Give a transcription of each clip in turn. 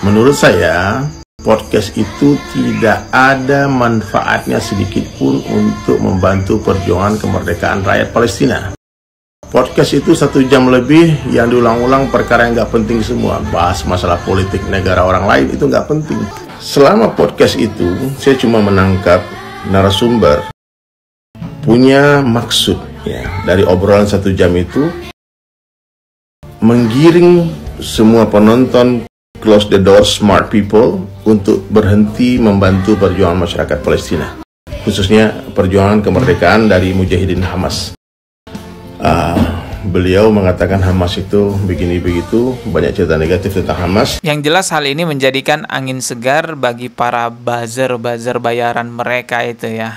Menurut saya, podcast itu tidak ada manfaatnya sedikit pun untuk membantu perjuangan kemerdekaan rakyat Palestina. Podcast itu 1 jam lebih yang diulang-ulang perkara yang nggak penting semua. Bahas masalah politik negara orang lain itu nggak penting. Selama podcast itu, saya cuma menangkap narasumber punya maksud ya dari obrolan 1 jam itu menggiring semua penonton close the door smart people untuk berhenti membantu perjuangan masyarakat Palestina, khususnya perjuangan kemerdekaan dari mujahidin Hamas. Beliau mengatakan Hamas itu begini begitu, banyak cerita negatif tentang Hamas. Yang jelas hal ini menjadikan angin segar bagi para buzzer bayaran mereka itu ya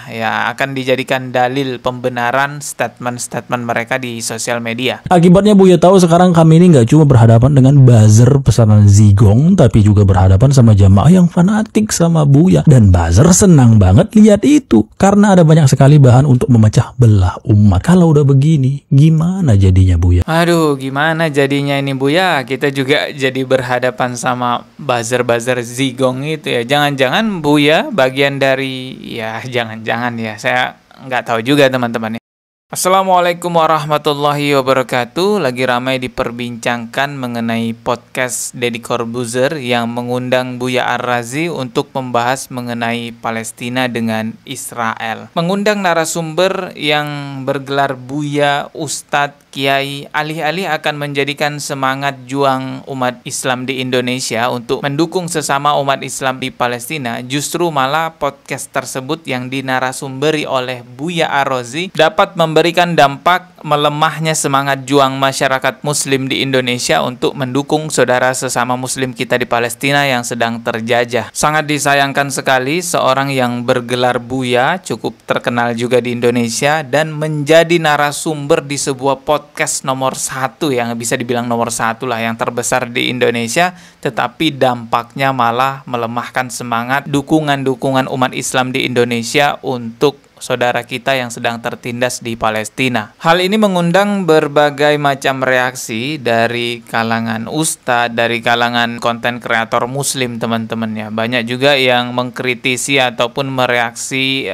akan dijadikan dalil pembenaran statement-statement mereka di sosial media. Akibatnya Buya tahu sekarang kami ini nggak cuma berhadapan dengan buzzer pesanan Zigong, tapi juga berhadapan sama jamaah yang fanatik sama Buya. Dan buzzer senang banget lihat itu, karena ada banyak sekali bahan untuk memecah belah umat. Kalau udah begini, gimana jadinya Buya? Aduh, gimana jadinya ini Buya? Kita juga jadi berhadapan sama buzzer Zigong itu ya. Jangan-jangan Buya bagian dari jangan-jangan ya. Saya nggak tahu juga teman-teman. Assalamualaikum warahmatullahi wabarakatuh. Lagi ramai diperbincangkan mengenai podcast Deddy Corbuzier yang mengundang Buya Ar-Razi untuk membahas mengenai Palestina dengan Israel. Mengundang narasumber yang bergelar Buya, Ustadz, Kiai, alih-alih akan menjadikan semangat juang umat Islam di Indonesia untuk mendukung sesama umat Islam di Palestina, justru malah podcast tersebut yang dinarasumberi oleh Buya Ar-Razi dapat memberikan dampak melemahnya semangat juang masyarakat muslim di Indonesia untuk mendukung saudara sesama muslim kita di Palestina yang sedang terjajah. Sangat disayangkan sekali seorang yang bergelar Buya, cukup terkenal juga di Indonesia, dan menjadi narasumber di sebuah podcast nomor 1 yang bisa dibilang nomor 1 lah, yang terbesar di Indonesia, tetapi dampaknya malah melemahkan semangat dukungan umat Islam di Indonesia untuk saudara kita yang sedang tertindas di Palestina. Hal ini mengundang berbagai macam reaksi dari kalangan ustadz, dari kalangan konten kreator muslim teman-teman ya. Banyak juga yang mengkritisi ataupun mereaksi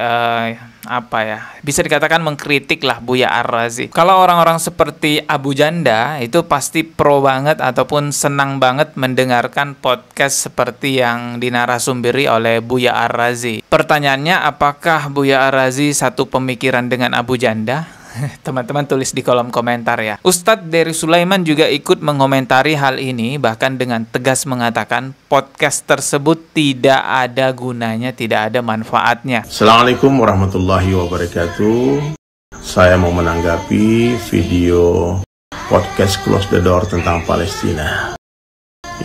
bisa dikatakan mengkritik lah Buya Ar-Razi. Kalau orang-orang seperti Abu Janda itu pasti pro banget ataupun senang banget mendengarkan podcast seperti yang dinarasumberi oleh Buya Ar-Razi. Pertanyaannya, apakah Buya Ar-Razi satu pemikiran dengan Abu Janda? Teman-teman tulis di kolom komentar ya. Ustadz Dery Sulaiman juga ikut mengomentari hal ini, bahkan dengan tegas mengatakan podcast tersebut tidak ada gunanya, tidak ada manfaatnya. Assalamualaikum warahmatullahi wabarakatuh. Saya mau menanggapi video podcast Close the Door tentang Palestina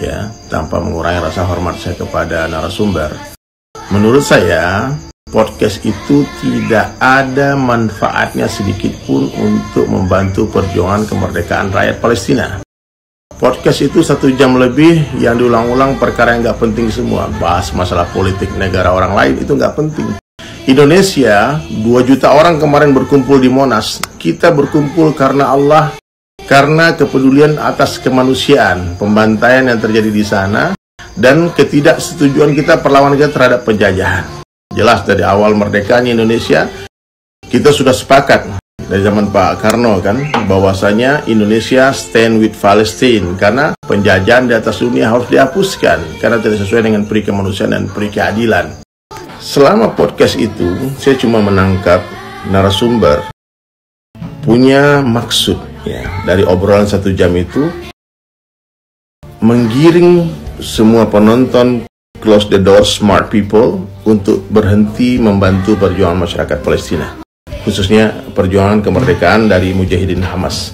ya, tanpa mengurangi rasa hormat saya kepada narasumber. Menurut saya, podcast itu tidak ada manfaatnya sedikit pun untuk membantu perjuangan kemerdekaan rakyat Palestina. Podcast itu 1 jam lebih yang diulang-ulang perkara yang nggak penting semua. Bahas masalah politik negara orang lain itu nggak penting. Indonesia, 2 juta orang kemarin berkumpul di Monas. Kita berkumpul karena Allah, karena kepedulian atas kemanusiaan, pembantaian yang terjadi di sana, dan ketidaksetujuan kita perlawanan kita terhadap penjajahan. Jelas dari awal merdekanya Indonesia, kita sudah sepakat dari zaman Pak Karno kan, bahwasanya Indonesia stand with Palestine, karena penjajahan di atas dunia harus dihapuskan karena tidak sesuai dengan peri kemanusiaan dan peri keadilan. Selama podcast itu, saya cuma menangkap narasumber punya maksud ya dari obrolan 1 jam itu menggiring semua penonton close the door smart people untuk berhenti membantu perjuangan masyarakat Palestina, khususnya perjuangan kemerdekaan dari mujahidin Hamas.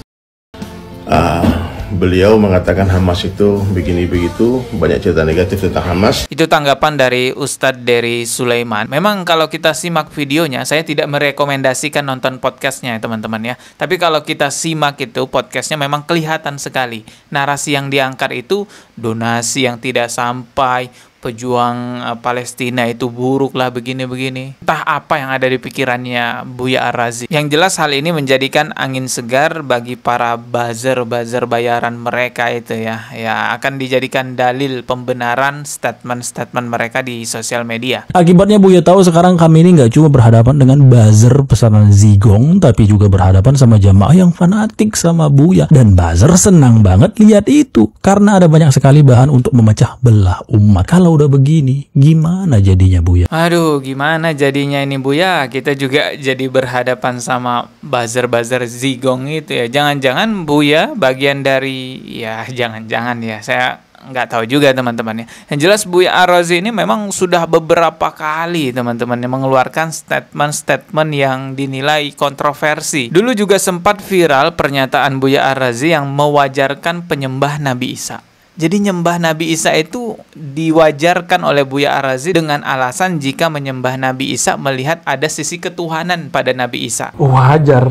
Beliau mengatakan Hamas itu begini begitu, banyak cerita negatif tentang Hamas. Itu tanggapan dari Ustadz Dery Sulaiman. Memang kalau kita simak videonya, saya tidak merekomendasikan nonton podcastnya ya teman-teman ya. Tapi kalau kita simak itu podcastnya memang kelihatan sekali narasi yang diangkat itu donasi yang tidak sampai, pejuang Palestina itu buruk lah begini-begini. Entah apa yang ada di pikirannya Buya Ar-Razi. Yang jelas hal ini menjadikan angin segar bagi para buzzer bayaran mereka itu ya. Ya akan dijadikan dalil pembenaran statement-statement mereka di sosial media. Akibatnya Buya tahu sekarang kami ini nggak cuma berhadapan dengan buzzer pesanan Zigong, tapi juga berhadapan sama jamaah yang fanatik sama Buya. Dan buzzer senang banget lihat itu, karena ada banyak sekali bahan untuk memecah belah umat. Kalau udah begini, gimana jadinya Buya? Aduh, gimana jadinya ini Buya? Kita juga jadi berhadapan sama buzzer Zigong itu ya. Jangan-jangan Buya bagian dari, ya jangan-jangan ya. Saya nggak tahu juga teman-teman ya. Yang jelas Buya Ar-Razi ini memang sudah beberapa kali teman-teman yang mengeluarkan statement-statement yang dinilai kontroversi. Dulu juga sempat viral pernyataan Buya Ar-Razi yang mewajarkan penyembah Nabi Isa. Jadi nyembah Nabi Isa itu diwajarkan oleh Buya Ar-Razi dengan alasan jika menyembah Nabi Isa melihat ada sisi ketuhanan pada Nabi Isa. Wajar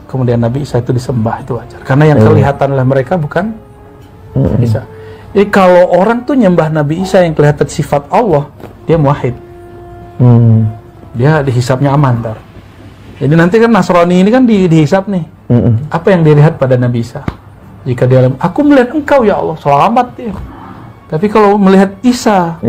kemudian Nabi Isa itu disembah, itu wajar. Karena yang kelihatan oleh mereka bukan Isa. Jadi kalau orang tuh nyembah Nabi Isa yang kelihatan sifat Allah, dia muwahhid. Dia dihisapnya aman ntar. Jadi nanti kan Nasrani ini kan dihisap nih. Apa yang dilihat pada Nabi Isa? Jika dia aku melihat engkau ya Allah, selamat dia. Tapi kalau melihat Isa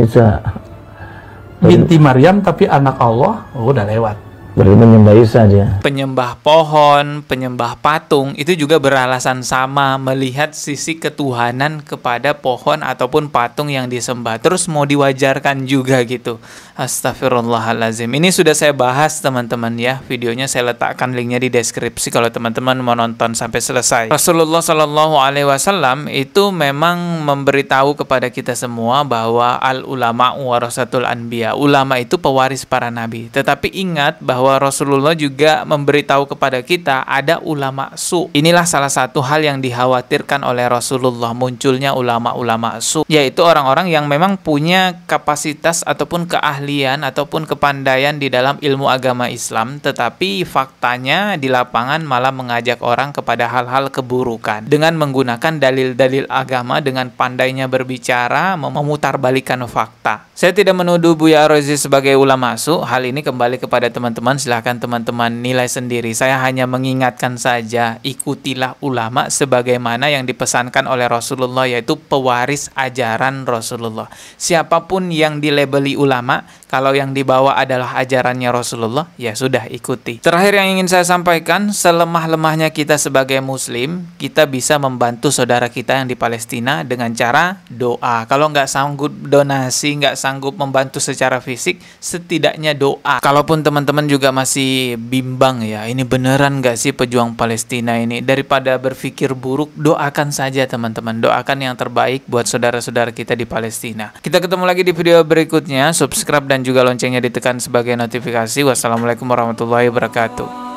binti Maryam tapi anak Allah, udah lewat. Berarti menyembah Isa dia. Penyembah pohon, penyembah patung itu juga beralasan sama melihat sisi ketuhanan kepada pohon ataupun patung yang disembah. Terus mau diwajarkan juga gitu. Astagfirullahalazim. Ini sudah saya bahas teman-teman ya. Videonya saya letakkan linknya di deskripsi kalau teman-teman mau nonton sampai selesai. Rasulullah SAW itu memang memberitahu kepada kita semua bahwa al ulama warasatul anbiya. Ulama itu pewaris para nabi. Tetapi ingat bahwa Rasulullah juga memberitahu kepada kita ada ulama su. Inilah salah satu hal yang dikhawatirkan oleh Rasulullah, munculnya ulama-ulama su, yaitu orang-orang yang memang punya kapasitas ataupun keahlian ataupun kepandaian di dalam ilmu agama Islam, tetapi faktanya di lapangan malah mengajak orang kepada hal-hal keburukan dengan menggunakan dalil-dalil agama, dengan pandainya berbicara, memutarbalikkan fakta. Saya tidak menuduh Buya Ar-Razi sebagai ulama su. Hal ini kembali kepada teman-teman, silahkan teman-teman nilai sendiri. Saya hanya mengingatkan saja, ikutilah ulama sebagaimana yang dipesankan oleh Rasulullah, yaitu pewaris ajaran Rasulullah. Siapapun yang dilabeli ulama, kalau yang dibawa adalah ajarannya Rasulullah, ya sudah ikuti. Terakhir yang ingin saya sampaikan, selemah-lemahnya kita sebagai muslim, kita bisa membantu saudara kita yang di Palestina dengan cara doa. Kalau nggak sanggup donasi, nggak sanggup membantu secara fisik, setidaknya doa. Kalaupun teman-teman juga masih bimbang ya, ini beneran nggak sih pejuang Palestina ini? Daripada berpikir buruk, doakan saja teman-teman. Doakan yang terbaik buat saudara-saudara kita di Palestina. Kita ketemu lagi di video berikutnya. Subscribe dan juga loncengnya ditekan sebagai notifikasi. Wassalamualaikum warahmatullahi wabarakatuh.